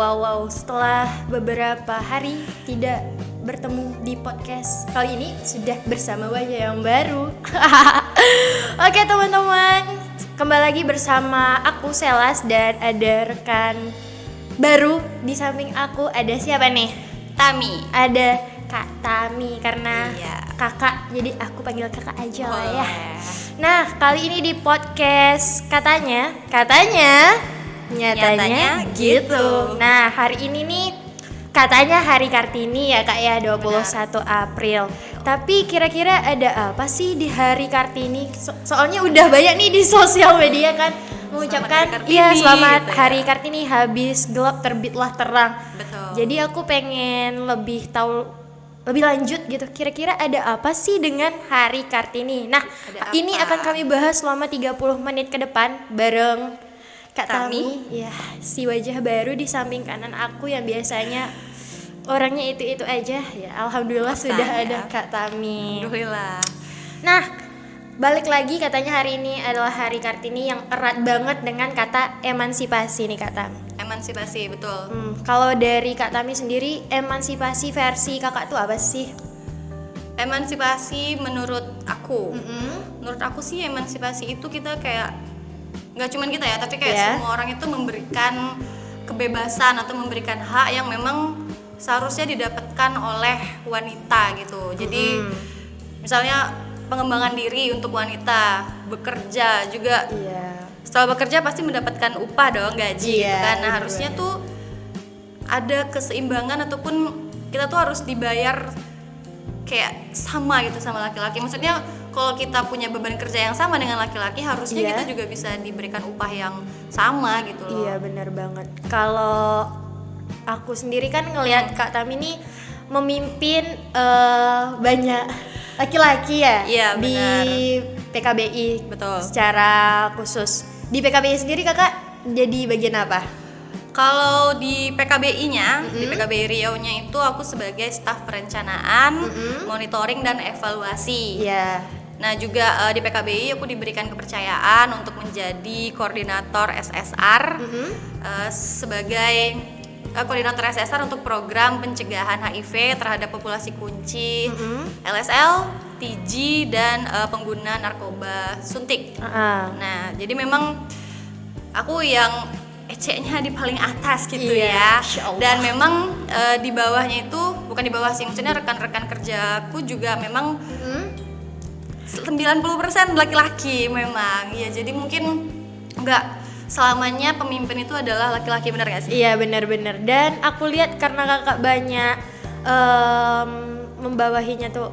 Wow, setelah beberapa hari tidak bertemu di podcast, kali ini sudah bersama wajah yang baru. Oke teman-teman, kembali lagi bersama aku Selas dan ada rekan baru di samping aku. Ada siapa nih? Tami. Ada Kak Tami, karena kakak, jadi aku panggil kakak aja lah ya. Nah, kali ini di podcast nyatanya gitu. Nah, hari ini nih katanya Hari Kartini ya Kak ya, 21 April. Tapi kira-kira ada apa sih di Hari Kartini? Soalnya udah banyak nih di sosial media kan mengucapkan selamat Hari Kartini, habis gelap terbitlah terang. Betul. Jadi aku pengen lebih tahu lebih lanjut gitu, kira-kira ada apa sih dengan Hari Kartini. Nah, ini akan kami bahas selama 30 menit ke depan bareng Kak Tami, ya, si wajah baru di samping kanan aku yang biasanya orangnya itu-itu aja. Ya, alhamdulillah sudah ada Kak Tami. Alhamdulillah. Nah, balik lagi, katanya hari ini adalah Hari Kartini yang erat banget dengan kata emansipasi nih Kak Tami. Emansipasi, betul. Kalau dari Kak Tami sendiri, emansipasi versi kakak tuh apa sih? Emansipasi menurut aku, menurut aku sih emansipasi itu kita kayak nggak cuman kita ya, tapi kayak semua orang itu memberikan kebebasan atau memberikan hak yang memang seharusnya didapatkan oleh wanita gitu. Jadi misalnya pengembangan diri untuk wanita, bekerja juga. Setelah bekerja pasti mendapatkan upah dong, gaji gitu kan. Nah, harusnya tuh ada keseimbangan, ataupun kita tuh harus dibayar kayak sama gitu sama laki-laki. Maksudnya kalau kita punya beban kerja yang sama dengan laki-laki, harusnya kita juga bisa diberikan upah yang sama gitu loh. Iya, benar banget. Kalau aku sendiri kan ngelihat Kak Tami ini memimpin banyak laki-laki ya, di PKBI. Betul. Secara khusus di PKBI sendiri kakak jadi bagian apa? Kalau di PKBI-nya, di PKBI Riau-nya itu aku sebagai staf perencanaan, monitoring dan evaluasi. Nah, juga di PKBI aku diberikan kepercayaan untuk menjadi koordinator SSR, sebagai koordinator SSR untuk program pencegahan HIV terhadap populasi kunci, LSL, TG, dan pengguna narkoba suntik. Nah, jadi memang aku yang EC-nya di paling atas gitu ya. Dan memang di bawahnya itu, bukan di bawah sih, maksudnya rekan-rekan kerjaku juga memang 90% laki-laki memang. Ya, jadi mungkin enggak selamanya pemimpin itu adalah laki-laki, benar gak sih? Iya, benar-benar. Dan aku lihat karena kakak banyak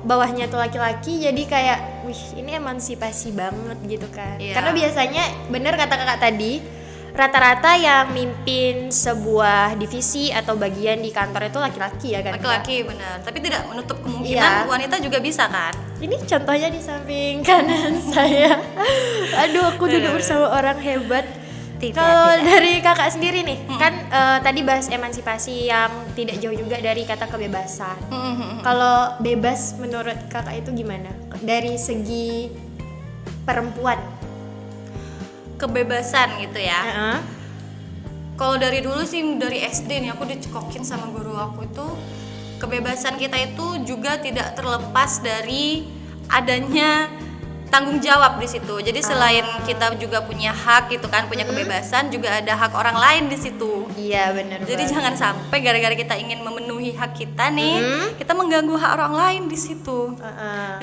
bawahnya tuh laki-laki, jadi kayak wih, ini emansipasi banget gitu kan. Karena biasanya benar kata kakak tadi, rata-rata yang mimpin sebuah divisi atau bagian di kantor itu laki-laki ya kan? Laki-laki, benar. Tapi tidak menutup kemungkinan wanita juga bisa kan? Ini contohnya di samping kanan saya. Aduh, aku duduk bersama orang hebat. Kalau dari kakak sendiri nih, kan tadi bahas emansipasi yang tidak jauh juga dari kata kebebasan. Kalau bebas menurut kakak itu gimana? Dari segi perempuan? Kebebasan gitu ya. Kalau dari dulu sih, dari SD nih aku dicekokin sama guru aku itu, kebebasan kita itu juga tidak terlepas dari adanya tanggung jawab di situ. Jadi selain kita juga punya hak gitu kan, punya kebebasan, juga ada hak orang lain di situ. Iya, benar. Jadi jangan sampai gara-gara kita ingin memenuhi hak kita nih, kita mengganggu hak orang lain di situ.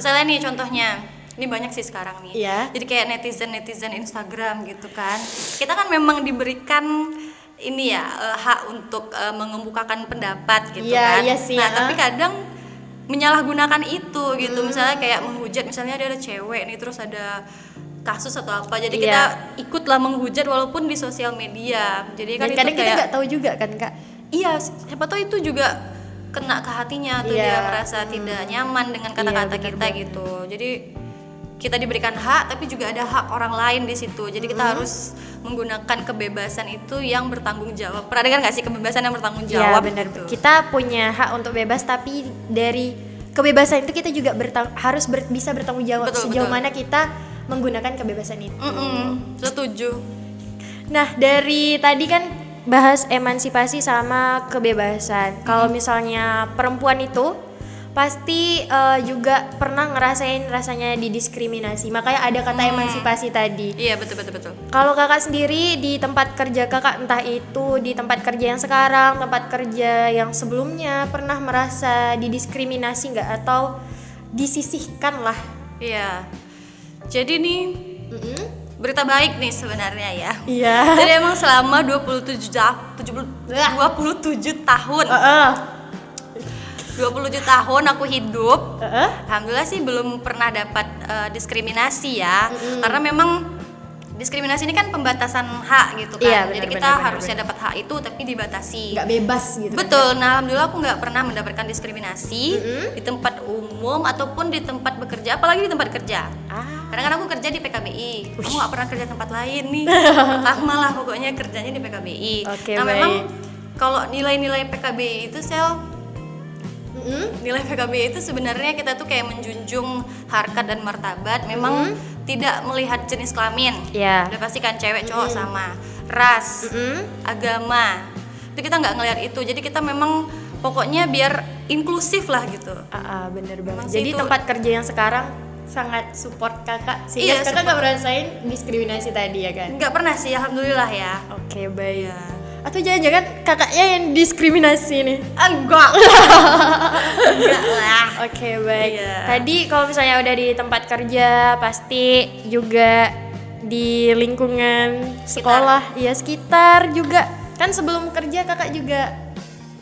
Misalnya nih contohnya, ini banyak sih sekarang nih. Jadi kayak netizen Instagram gitu kan. Kita kan memang diberikan ini ya, hak untuk mengemukakan pendapat gitu kan. Nah, tapi kadang menyalahgunakan itu gitu. Misalnya kayak menghujat, misalnya ada cewek nih terus ada kasus atau apa. Jadi kita ikutlah menghujat walaupun di sosial media. Jadi kan dan itu kadang kayak kita nggak tahu juga kan Kak. Iya, siapa tahu itu juga kena ke hatinya atau dia merasa tidak nyaman dengan kata-kata kita gitu. Jadi kita diberikan hak, tapi juga ada hak orang lain di situ. Jadi kita harus menggunakan kebebasan itu yang bertanggung jawab. Pernah dengar nggak sih kebebasan yang bertanggung jawab? Iya, benar. Gitu. Kita punya hak untuk bebas, tapi dari kebebasan itu kita juga harus bisa bertanggung jawab. Sejauh mana kita menggunakan kebebasan itu. Setuju. Nah, dari tadi kan bahas emansipasi sama kebebasan. Kalau misalnya perempuan itu pasti juga pernah ngerasain rasanya didiskriminasi. Makanya ada kata emansipasi tadi. Iya, betul. Kalau kakak sendiri di tempat kerja kakak, entah itu di tempat kerja yang sekarang, tempat kerja yang sebelumnya, pernah merasa didiskriminasi nggak atau disisihkan lah? Iya. Jadi nih berita baik nih sebenarnya ya. Iya. Jadi emang selama 27 tahun 27 tahun aku hidup, alhamdulillah sih belum pernah dapat diskriminasi ya. Karena memang diskriminasi ini kan pembatasan hak gitu kan. Iya, jadi kita harusnya dapat hak itu tapi dibatasi. Nggak bebas gitu. Betul. Nah, alhamdulillah aku nggak pernah mendapatkan diskriminasi di tempat umum ataupun di tempat bekerja, apalagi di tempat kerja. Karena kan aku kerja di PKBI. Aku nggak pernah kerja tempat lain nih. Pertama lah pokoknya kerjanya di PKBI. Nah, memang kalau nilai-nilai PKBI itu nilai PKBI itu sebenarnya kita tuh kayak menjunjung harkat dan martabat. Memang tidak melihat jenis kelamin. Udah pasti kan cewek cowok sama, ras, agama. Itu kita nggak ngelihat itu. Jadi kita memang pokoknya biar inklusif lah gitu. Bener banget. Memang Jadi itu, tempat kerja yang sekarang sangat support kakak. Iya, Kakak nggak merasain diskriminasi tadi ya kan? nggak pernah sih, alhamdulillah ya. Oke, baik. Atau jangan-jangan kakaknya yang diskriminasi nih? Enggak. Enggak lah. Oke, baik. Iya. Tadi kalau misalnya udah di tempat kerja, pasti juga di lingkungan sekolah, ya sekitar juga. Kan sebelum kerja kakak juga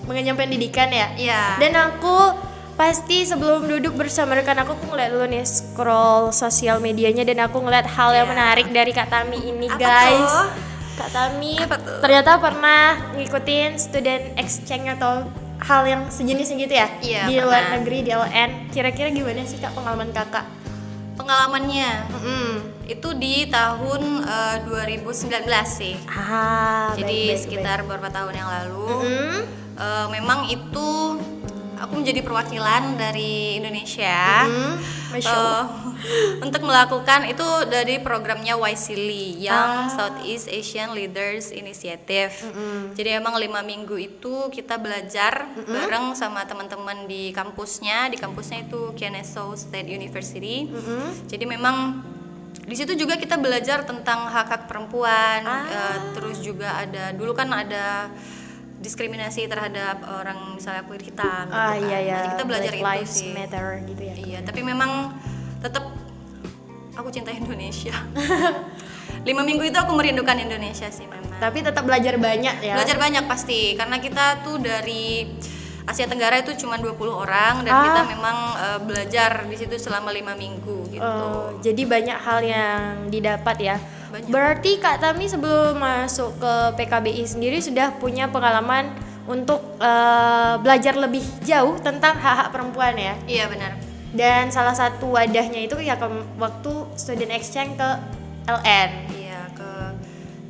mengenyam pendidikan ya? Iya. Dan aku pasti sebelum duduk bersama rekan aku ngeliat dulu nih scroll sosial medianya dan aku ngeliat hal yang menarik dari Kak Tami ini. Apa guys. tuh? Kak Tami ternyata pernah ngikutin student exchange atau hal yang sejenis gitu ya? Iya, di luar pernah. negeri, di LN. Kira-kira gimana sih Kak pengalaman kakak? Pengalamannya itu di tahun 2019 sih. Jadi sekitar beberapa tahun yang lalu. Memang itu aku menjadi perwakilan dari Indonesia Masya Allah. untuk melakukan itu dari programnya YSEALI yang Southeast Asian Leaders Initiative. Jadi emang 5 minggu itu kita belajar bareng sama teman-teman di kampusnya. Di kampusnya itu Kennesaw State University. Jadi memang di situ juga kita belajar tentang hak-hak perempuan. Terus juga dulu kan ada diskriminasi terhadap orang misalnya kulit hitam gitu kan. Iya. Jadi kita belajar Black itu Lives sih. Matter gitu ya. Iya, tapi memang tetap aku cinta Indonesia. 5 minggu itu aku merindukan Indonesia sih memang. Tapi tetap belajar banyak ya. Belajar banyak pasti, karena kita tuh dari Asia Tenggara itu cuma 20 orang dan kita memang belajar di situ selama 5 minggu gitu. Jadi banyak hal yang didapat ya. Banyak. Berarti Kak Tami sebelum masuk ke PKBI sendiri sudah punya pengalaman untuk belajar lebih jauh tentang hak-hak perempuan ya. Iya benar. Dan salah satu wadahnya itu ya waktu student exchange ke LN. Iya, ke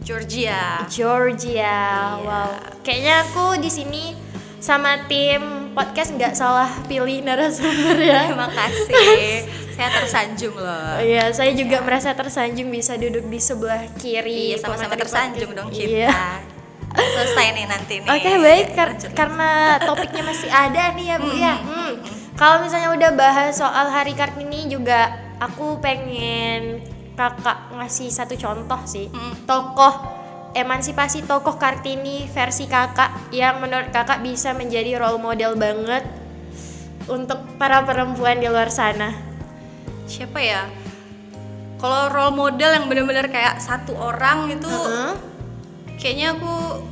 Georgia. Georgia. Wow. Kayaknya aku di sini sama tim podcast nggak salah pilih narasumber ya. Terima kasih. Saya tersanjung loh. Iya, saya juga merasa tersanjung bisa duduk di sebelah kiri. Iya, sama-sama pemateri tersanjung podcast. dong kita. Iya. Selesai nih nanti nih. Oke, baik. Lanjut. Karena topiknya masih ada nih ya Bu ya. Kalau misalnya udah bahas soal Hari Kartini juga, aku pengen kakak ngasih satu contoh sih. Tokoh emansipasi tokoh Kartini versi kakak yang menurut kakak bisa menjadi role model banget untuk para perempuan di luar sana. Siapa ya? Kalau role model yang benar-benar kayak satu orang itu kayaknya aku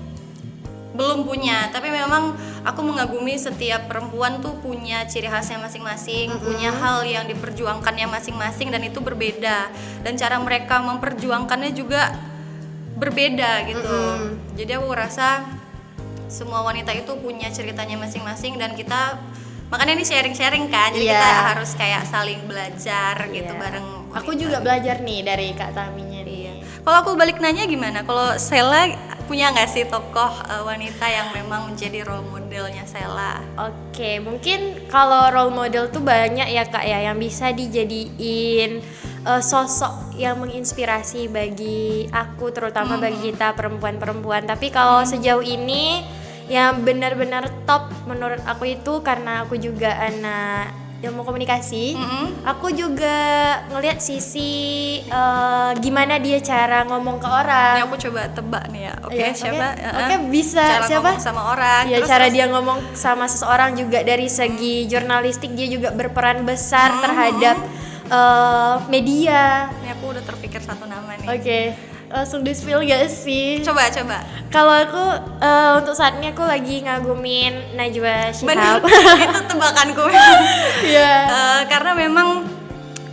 belum punya, tapi memang aku mengagumi setiap perempuan tuh punya ciri khasnya masing-masing, punya hal yang diperjuangkannya masing-masing dan itu berbeda, dan cara mereka memperjuangkannya juga berbeda gitu. Jadi aku rasa semua wanita itu punya ceritanya masing-masing dan kita makanya ini sharing-sharing kan, jadi kita harus kayak saling belajar gitu bareng. Aku juga belajar nih dari Kak Taminya nih. Kalau aku balik nanya gimana? Kalau Sela punya nggak sih tokoh wanita yang memang menjadi role modelnya Sela? Oke, mungkin kalau role model tuh banyak ya Kak ya yang bisa dijadiin sosok yang menginspirasi bagi aku, terutama bagi kita perempuan-perempuan. Tapi kalau sejauh ini yang benar-benar top menurut aku itu karena aku juga anak ilmu komunikasi, aku juga ngelihat sisi gimana dia cara ngomong ke orang. Ini aku coba tebak nih ya. Oke, Iya, siapa? Oke, bisa Cara siapa? ngomong sama orang. Ya, Terus- cara terus- dia ngomong sama seseorang juga dari segi jurnalistik dia juga berperan besar terhadap media. Ini aku udah terpikir satu nama nih. Oke, langsung di-spill gak sih? Coba. Kalau aku untuk saat ini aku lagi ngagumin Najwa Benar. Shihab. Itu tebakanku. Iya. Karena memang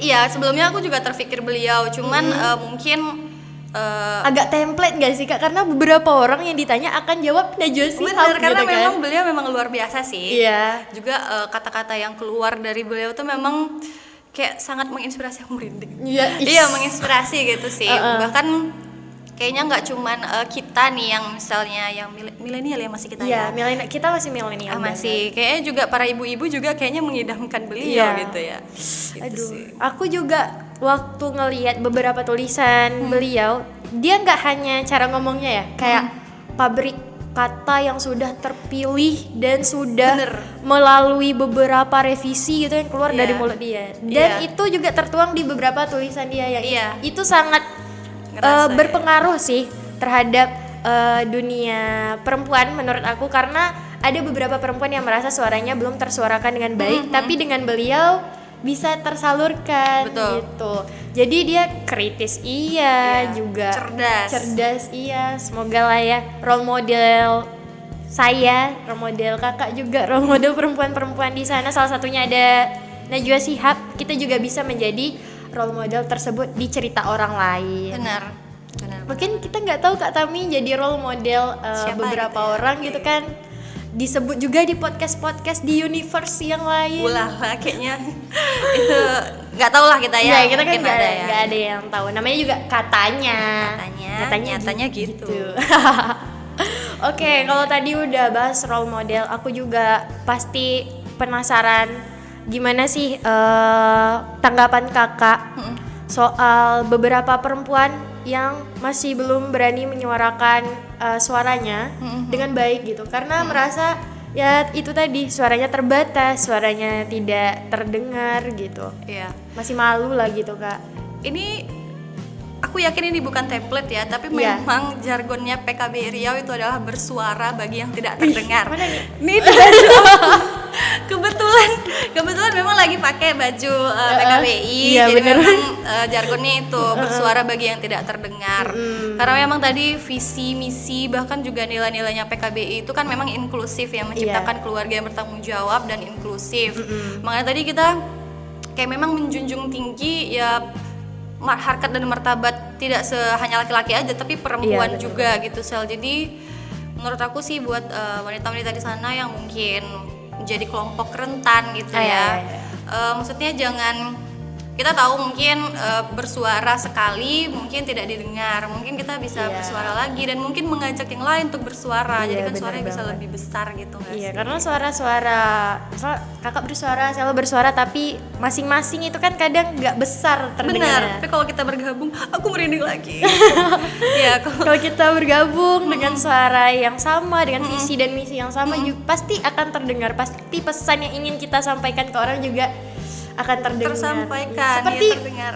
iya, sebelumnya aku juga terpikir beliau, cuman mungkin Agak template gak sih Kak? Karena beberapa orang yang ditanya akan jawab Najwa Shihab benar, karena gitu kan. memang beliau memang luar biasa sih. Iya. Juga kata-kata yang keluar dari beliau tuh memang kayak sangat menginspirasi, aku merinding. Iya, Iya, menginspirasi gitu sih. Bahkan kayaknya nggak cuman kita nih yang misalnya yang milenial ya, masih kita Iya, ya. kita masih milenial. Masih kayaknya juga para ibu-ibu juga kayaknya mengidamkan beliau Iya. gitu ya. Gitu Aduh, sih. aku juga waktu ngelihat beberapa tulisan beliau, dia nggak hanya cara ngomongnya ya, kayak pabrik kata yang sudah terpilih dan sudah Bener. melalui beberapa revisi gitu yang keluar Iya. dari mulut dia. Dan Iya. itu juga tertuang di beberapa tulisan dia yang Iya. itu sangat Ngerasa ya. berpengaruh sih terhadap dunia perempuan menurut aku, karena ada beberapa perempuan yang merasa suaranya belum tersuarakan dengan baik, tapi dengan beliau bisa tersalurkan. Betul. Gitu. Jadi dia kritis iya, Iya. juga Cerdas. iya. Semoga lah ya role model saya, role model kakak juga, role model perempuan-perempuan di sana, salah satunya ada Najwa Shihab. Kita juga bisa menjadi role model tersebut di cerita orang lain. Benar. Mungkin kita nggak tahu Kak Tami jadi role model Siapa beberapa gitu ya? orang Oke. gitu kan, disebut juga di podcast di universe yang lain. Ulala, kayaknya itu nggak tahu lah kita ya. Ya, kita kan mungkin ada ya. nggak ada yang tahu. Namanya juga katanya. Nyatanya gitu. Oke, kalau tadi udah bahas role model, aku juga pasti penasaran gimana sih tanggapan kakak soal beberapa perempuan yang masih belum berani menyuarakan suaranya dengan baik gitu, karena merasa ya itu tadi suaranya terbatas, suaranya tidak terdengar gitu, Iya. masih malu lah gitu Kak. Ini aku yakin ini bukan template ya, tapi Iya. memang jargonnya PKB Riau itu adalah bersuara bagi yang tidak terdengar. Mana nih? Nih itu baju aku. kebetulan memang lagi pakai baju PKBI. Iya, jadi bener. memang jargonnya itu bersuara bagi yang tidak terdengar. Karena memang tadi visi misi bahkan juga nilai-nilainya PKBI itu kan memang inklusif ya, menciptakan keluarga yang bertanggung jawab dan inklusif. Makanya tadi kita kayak memang menjunjung tinggi ya harkat dan martabat tidak hanya laki-laki aja tapi perempuan Iya, betul. juga gitu Sel. Jadi menurut aku sih buat wanita-wanita di sana yang mungkin menjadi kelompok rentan gitu ya. Maksudnya jangan, kita tahu mungkin bersuara sekali mungkin tidak didengar, mungkin kita bisa Iya. bersuara lagi dan mungkin mengajak yang lain untuk bersuara. Iya, Jadi kan benar suaranya bisa banget. lebih besar gitu nggak Iya, sih? karena suara-suara, misal kakak bersuara, saya bersuara, tapi masing-masing itu kan kadang nggak besar Benar, terdengarnya. tapi kalau kita bergabung, aku merinding lagi. Ya, Kalau kita bergabung dengan suara yang sama, dengan visi dan misi yang sama, pasti akan terdengar. Pasti pesan yang ingin kita sampaikan ke orang juga akan terdengar. tersampaikan, Seperti ya, terdengar.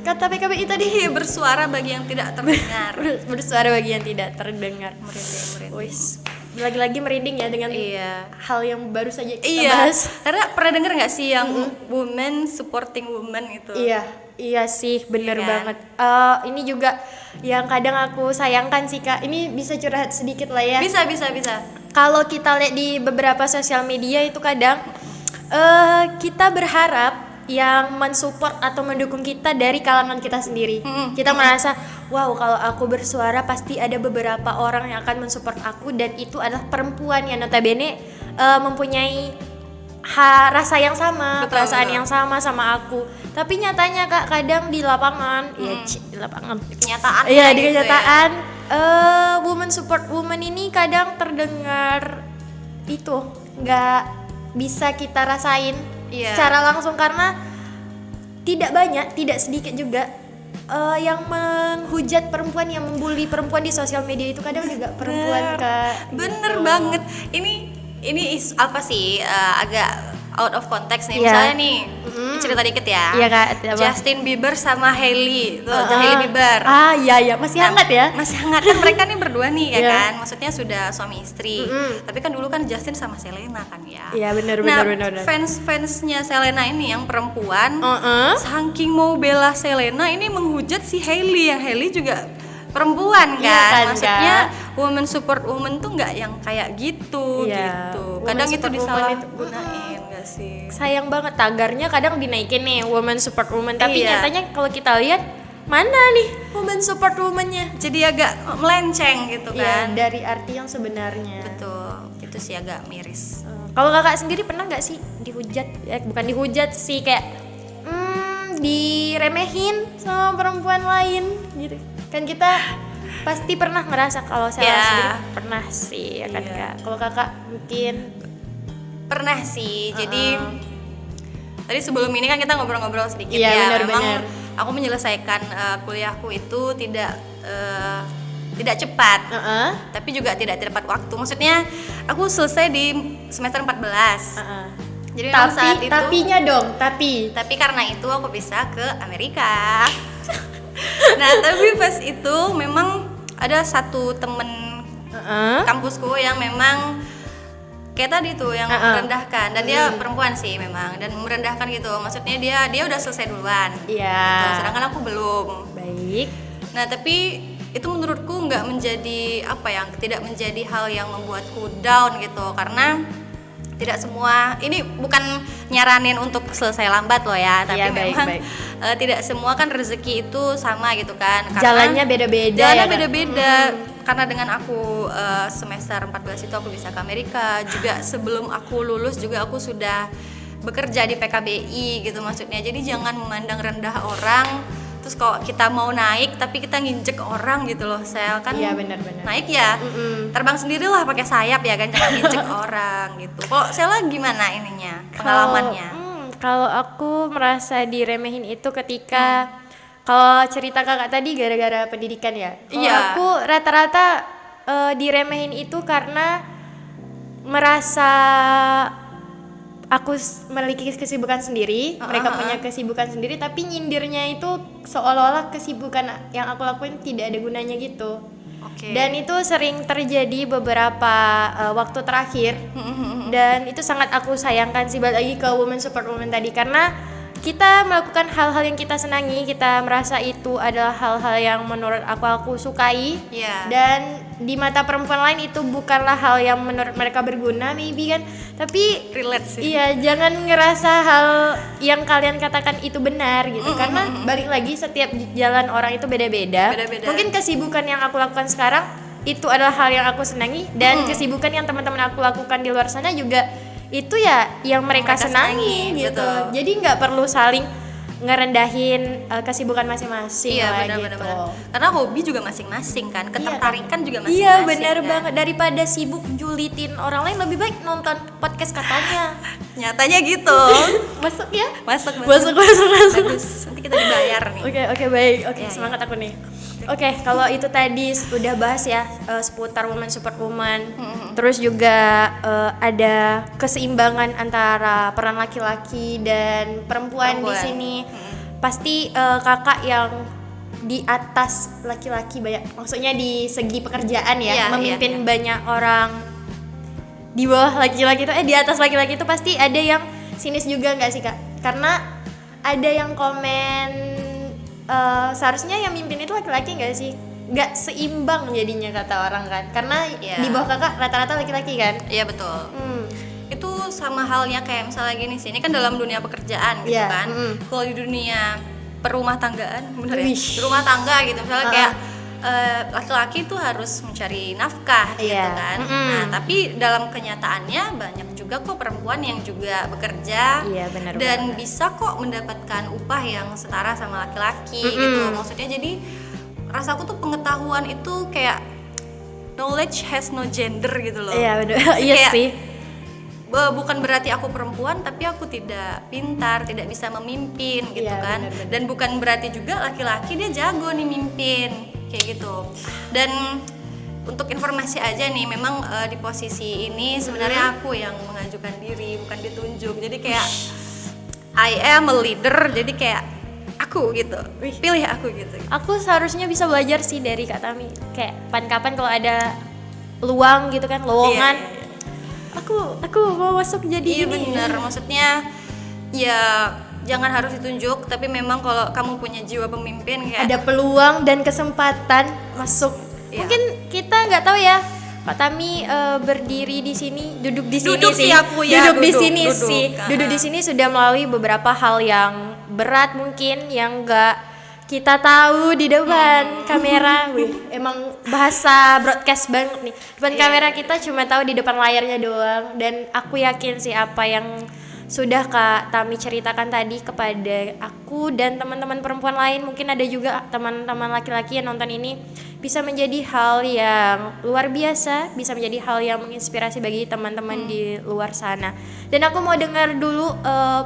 kata PKBI tadi, Iya, bersuara bagi yang tidak terdengar. bersuara bagi yang tidak terdengar. Merinding. Wis, lagi-lagi merinding ya dengan Iya. hal yang baru saja kita Iya, bahas. karena pernah denger nggak sih yang women supporting women itu? Iya sih, bener Iya kan? banget. Ini juga yang kadang aku sayangkan sih Kak. Ini bisa curhat sedikit lah ya. Bisa. Kalau kita lihat di beberapa sosial media itu kadang kita berharap yang mensupport atau mendukung kita dari kalangan kita sendiri. Kita merasa, wow, kalau aku bersuara pasti ada beberapa orang yang akan mensupport aku, dan itu adalah perempuan yang notabene mempunyai rasa yang sama, Betul, perasaan betul. yang sama aku. Tapi nyatanya Kak, kadang di lapangan, di lapangan. Kenyataan. Iya, di kenyataan woman support woman ini kadang terdengar itu nggak bisa kita rasain Iya. secara langsung, karena tidak banyak, tidak sedikit juga yang menghujat perempuan, yang membuli perempuan di sosial media itu kadang juga perempuan Kak. Bener gitu. banget. Ini apa sih, agak out of context nih. Iya. Misalnya nih, cerita dikit ya. Iya Kak, apa? Justin Bieber sama Hailey, tuh Hailey Bieber. Iya masih hangat ya. Masih hangat kan mereka nih berdua nih ya Iya. kan. Maksudnya sudah suami istri. Tapi kan dulu kan Justin sama Selena kan ya. Iya benar. Fans-fansnya Selena ini yang perempuan, saking mau bela Selena ini menghujat si Hailey, yang Hailey juga perempuan kan. Iya kan, Maksudnya woman support woman tuh nggak yang kayak gitu Iya. gitu. Woman Kadang itu support woman disalahgunain nggak sih? Sayang banget tagarnya kadang dinaikin nih woman support woman, tapi Iya. nyatanya kalau kita lihat mana nih woman support woman-nya? Jadi agak melenceng gitu Iya, kan. dari arti yang sebenarnya. Betul. Itu sih agak miris. Kalau kakak sendiri pernah nggak sih dihujat? Bukan dihujat sih, kayak diremehin sama perempuan lain gitu. Kan kita pasti pernah ngerasa, kalau saya Iya. sendiri pernah sih ya kan Iya. Kak. Kalau kakak mungkin Pernah sih. Jadi tadi sebelum ini kan kita ngobrol-ngobrol sedikit Iya, ya. benar-benar. Memang aku menyelesaikan kuliahku itu tidak cepat. Tapi juga tidak tepat waktu. Maksudnya aku selesai di semester 14. Jadi memang saat itu tapinya dong, tapi karena itu aku bisa ke Amerika. Nah, tapi pas itu memang ada satu temen kampusku yang memang kayak tadi tuh yang merendahkan, dan dia perempuan sih memang, dan merendahkan gitu. Maksudnya dia udah selesai duluan. Iya. Gitu, sedangkan aku belum. Baik. Nah, tapi itu menurutku nggak menjadi tidak menjadi hal yang membuatku down gitu, karena tidak semua, ini bukan nyaranin untuk selesai lambat loh ya, tapi Iya, baik, memang baik. Tidak semua kan rezeki itu sama gitu kan. Jalannya beda-beda Jalannya ya, Kak? beda-beda. Karena dengan aku semester 14 itu aku bisa ke Amerika, juga sebelum aku lulus juga aku sudah bekerja di PKBI gitu maksudnya. Jadi jangan memandang rendah orang. Terus kalau kita mau naik tapi kita nginjek orang gitu loh, Sel, kan Iya, benar-benar. naik ya terbang sendirilah pakai sayap ya kan, jangan nginjek orang gitu. Kalau Sela gimana ininya, pengalamannya? Kalau aku merasa diremehin itu ketika kalau cerita kakak tadi gara-gara pendidikan ya. Kalau Iya. aku rata-rata diremehin itu karena merasa aku memiliki kesibukan sendiri, mereka punya kesibukan sendiri, tapi nyindirnya itu seolah-olah kesibukan yang aku lakuin tidak ada gunanya gitu. Oke. Dan itu sering terjadi beberapa waktu terakhir, dan itu sangat aku sayangkan sih, balik lagi ke woman support woman tadi, karena kita melakukan hal-hal yang kita senangi, kita merasa itu adalah hal-hal yang menurut aku sukai. Iya. Dan di mata perempuan lain itu bukanlah hal yang menurut mereka berguna, maybe kan. Tapi Relate sih. iya, jangan ngerasa hal yang kalian katakan itu benar gitu. Karena balik lagi, setiap jalan orang itu beda-beda. Beda-beda. Mungkin kesibukan yang aku lakukan sekarang itu adalah hal yang aku senangi, dan kesibukan yang teman-teman aku lakukan di luar sana juga itu ya yang mereka senangi gitu. betul. Jadi nggak perlu saling ngerendahin kesibukan masing-masing Iya, lah benar-benar. gitu. Karena hobi juga masing-masing kan, ketertarikan juga masing-masing. Iya, benar kan? banget. Daripada sibuk julitin orang lain, lebih baik nonton podcast katanya. Nyatanya gitu. Masuk ya? Masuk. Bagus. Nanti kita dibayar nih. Oke, baik. Oke, Iya, semangat aku nih. Oke, kalau itu tadi udah bahas ya seputar woman support woman. Terus juga ada keseimbangan antara peran laki-laki dan perempuan di sini. Pasti kakak yang di atas laki-laki banyak, maksudnya di segi pekerjaan ya, Iya, memimpin banyak orang. Di bawah laki-laki itu di atas laki-laki itu pasti ada yang sinis juga, nggak sih Kak? Karena ada yang komen seharusnya yang mimpin itu laki-laki nggak sih? Nggak seimbang jadinya kata orang kan, karena Iya. di bawah kakak rata-rata laki-laki kan. Iya, betul. Itu sama halnya kayak misalnya gini sih, ini kan dalam dunia pekerjaan gitu Iya, kan. Kalau di dunia perumah tanggaan, bener ya? Wish. Rumah tangga gitu, misalnya kayak laki-laki tuh harus mencari nafkah gitu Iya. kan. Nah, tapi dalam kenyataannya banyak juga kok perempuan yang juga bekerja Iya, benar dan banget. bisa kok mendapatkan upah yang setara sama laki-laki gitu. Maksudnya jadi rasaku tuh pengetahuan itu kayak knowledge has no gender gitu loh. Iya benar. Iya Kayak sih. bukan berarti aku perempuan tapi aku tidak pintar, tidak bisa memimpin gitu kan. Bener-bener. Dan bukan berarti juga laki-laki dia jago nih mimpin kayak gitu. Dan untuk informasi aja nih, memang di posisi ini sebenarnya aku yang mengajukan diri, bukan ditunjuk. Jadi kayak I am a leader, jadi kayak aku gitu, pilih aku gitu. Aku seharusnya bisa belajar sih dari Kak Tami. Kayak kapan-kapan kalau ada luang gitu kan, lowongan. Iya. Aku mau masuk jadi Iya bener, maksudnya ya jangan harus ditunjuk, tapi memang kalau kamu punya jiwa pemimpin kayak ada peluang dan kesempatan masuk. Iya. Mungkin kita nggak tahu ya, Kak Tami berdiri di sini, duduk di sini Duduk sih aku ya, duduk di duduk, sini duduk. sih, duduk di sini sudah melalui beberapa hal yang berat mungkin yang nggak kita tahu di depan kamera. Wih, emang bahasa broadcast banget nih. Depan kamera kita cuma tahu di depan layarnya doang. Dan aku yakin sih apa yang sudah Kak Tami ceritakan tadi kepada aku dan teman-teman perempuan lain, mungkin ada juga teman-teman laki-laki yang nonton ini, bisa menjadi hal yang luar biasa, bisa menjadi hal yang menginspirasi bagi teman-teman di luar sana. Dan aku mau dengar dulu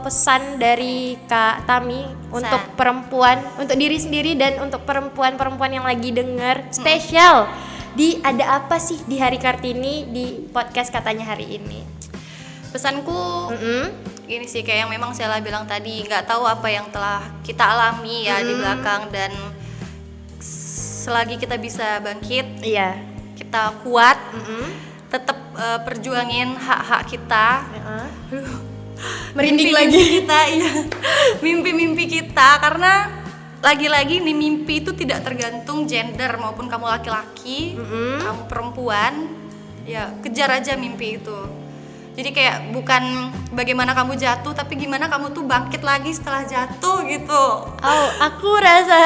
pesan dari Kak Tami untuk perempuan, untuk diri sendiri dan untuk perempuan-perempuan yang lagi dengar spesial di Ada Apa Sih di Hari Kartini di podcast Katanya hari ini. pesanku gini sih, kayak yang memang Sheila bilang tadi, nggak tahu apa yang telah kita alami ya di belakang, dan selagi kita bisa bangkit, Iya. kita kuat, tetap perjuangin hak-hak kita, Merinding mimpi-mimpi lagi. kita, iya, mimpi-mimpi kita, karena lagi-lagi nih mimpi itu tidak tergantung gender, maupun kamu laki-laki, kamu perempuan, ya kejar aja mimpi itu. Jadi kayak bukan bagaimana kamu jatuh, tapi gimana kamu tuh bangkit lagi setelah jatuh gitu. Oh, aku rasa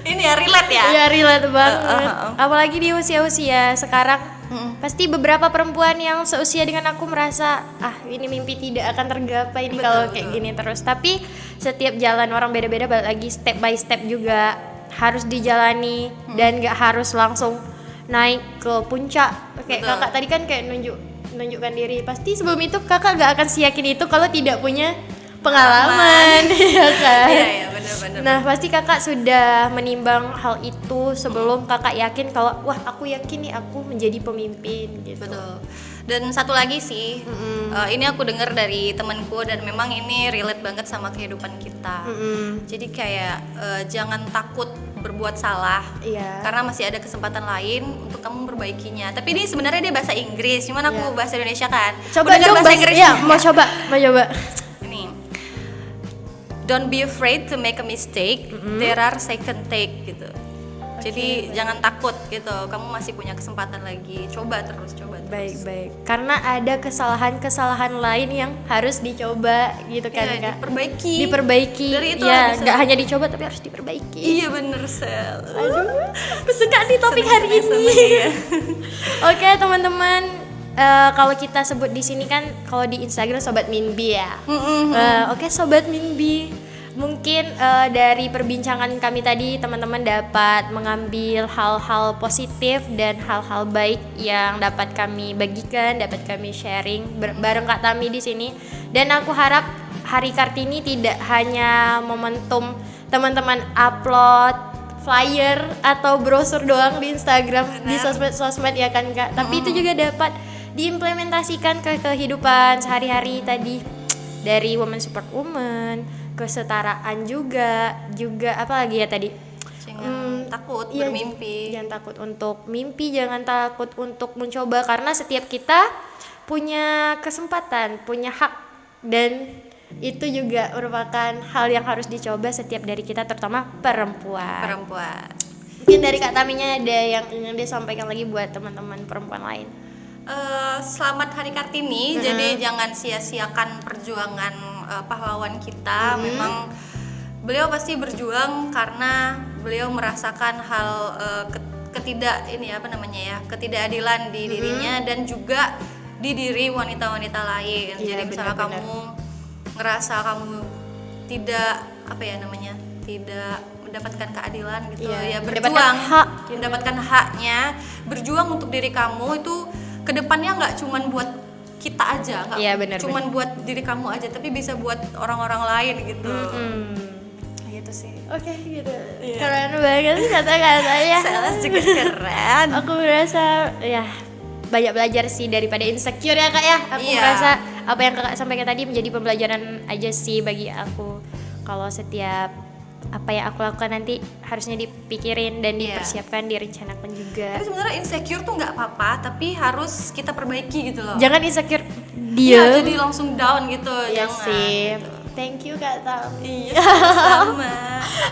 Ini ya relate ya. iya relate banget. Apalagi di usia-usia sekarang. Pasti beberapa perempuan yang seusia dengan aku merasa ini mimpi tidak akan tergapai nih kalau kayak gini terus. Tapi setiap jalan orang beda-beda, balik lagi step by step juga harus dijalani dan gak harus langsung naik ke puncak. Kayak kakak tadi kan kayak menunjukkan diri. Pasti sebelum itu kakak gak akan seyakin itu kalau tidak punya pengalaman. Iya kan? Iya benar-benar. Nah pasti kakak sudah menimbang hal itu sebelum kakak yakin kalau wah aku yakin nih aku menjadi pemimpin gitu. Betul. Dan satu lagi sih, ini aku dengar dari temanku dan memang ini relate banget sama kehidupan kita. Jadi kayak jangan takut berbuat salah, Iya. karena masih ada kesempatan lain untuk kamu memperbaikinya. Tapi ini sebenarnya dia bahasa Inggris, cuman aku bahasa Indonesia kan. Coba Udah dengar dong bahasa Inggris? Iya, mau coba. Ini, don't be afraid to make a mistake. There are second take gitu. Jadi jangan takut gitu. Kamu masih punya kesempatan lagi. Coba terus. Baik. Karena ada kesalahan-kesalahan lain yang harus dicoba gitu kan Iya, Kak. diperbaiki. Dari itu ya, bisa. nggak hanya dicoba tapi harus diperbaiki. Iya bener Sel. Aduh, suka nih topik hari ini. Oke teman-teman, kalau kita sebut di sini kan kalau di Instagram Sobat Minbi ya. Oke Sobat Minbi, mungkin dari perbincangan kami tadi teman-teman dapat mengambil hal-hal positif dan hal-hal baik yang dapat kami bagikan, dapat kami sharing bareng Kak Tami di sini. Dan aku harap Hari Kartini tidak hanya momentum teman-teman upload flyer atau brosur doang di Instagram, di sosmed ya kan Kak. Tapi itu juga dapat diimplementasikan ke kehidupan sehari-hari tadi, dari Women Support Women, kesetaraan juga apa lagi ya tadi? Jangan takut Iya, bermimpi. Jangan takut untuk mimpi, jangan takut untuk mencoba, karena setiap kita punya kesempatan, punya hak, dan itu juga merupakan hal yang harus dicoba setiap dari kita, terutama perempuan. Mungkin dari Kak Taminya ada yang ingin dia sampaikan lagi buat teman-teman perempuan lain. Selamat Hari Kartini. Jadi jangan sia-siakan perjuangan pahlawan kita. Memang beliau pasti berjuang karena beliau merasakan hal ketidakadilan di dirinya dan juga di diri wanita-wanita lain. Iya, Jadi misalnya benar-benar. kamu ngerasa kamu tidak tidak mendapatkan keadilan gitu, Iya, ya mendapatkan berjuang hak. mendapatkan haknya, berjuang untuk diri kamu itu kedepannya nggak cuman buat kita aja, nggak Iya, benar, cuman buat diri kamu aja, tapi bisa buat orang-orang lain gitu. Gitu sih. Oke, gitu. Keren banget sih kata-katanya. Sales juga keren. Aku merasa ya banyak belajar sih daripada insecure ya kak ya. Aku Iya. merasa apa yang kakak sampaikan tadi menjadi pembelajaran aja sih bagi aku. Kalau setiap apa yang aku lakukan nanti harusnya dipikirin dan Iya. dipersiapkan, direncanakan juga. Tapi sebenarnya insecure tuh nggak apa-apa, tapi harus kita perbaiki gitu loh. Jangan insecure Iya, dia. jadi langsung down gitu. Iya Jangan, sih. gitu. Thank you Kak Tami. Iya, sama.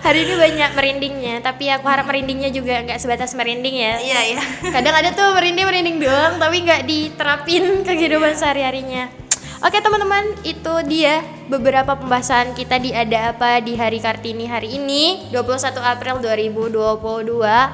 Hari ini banyak merindingnya, tapi aku harap merindingnya juga nggak sebatas merinding ya. Iya, iya. Kadang ada tuh merinding doang tapi nggak diterapin ke kehidupan sehari-harinya. Oke teman-teman, itu dia beberapa pembahasan kita di Ada Apa di Hari Kartini hari ini 21 April 2022.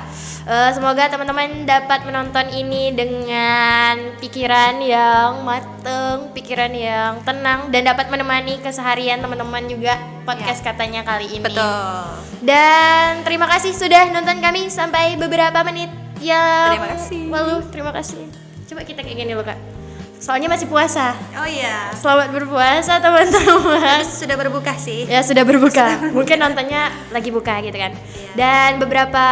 Semoga teman-teman dapat menonton ini dengan pikiran yang mateng, pikiran yang tenang, dan dapat menemani keseharian teman-teman juga podcast katanya kali ini. Betul. Dan terima kasih sudah nonton kami sampai beberapa menit yang Terima kasih. lalu. Terima kasih. Coba kita kayak gini loh kak. Soalnya masih puasa. Oh iya. Selamat berpuasa teman-teman. Sudah berbuka sih. Ya sudah berbuka. Mungkin nontonnya lagi buka gitu kan. Iya. Dan beberapa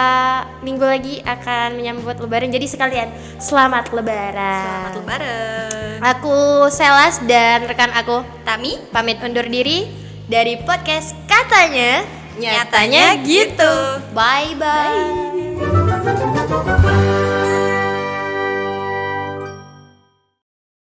minggu lagi akan menyambut Lebaran. Jadi sekalian selamat Lebaran. Selamat Lebaran. Aku Selas dan rekan aku Tami, pamit undur diri dari podcast Katanya nyatanya gitu. Bye bye.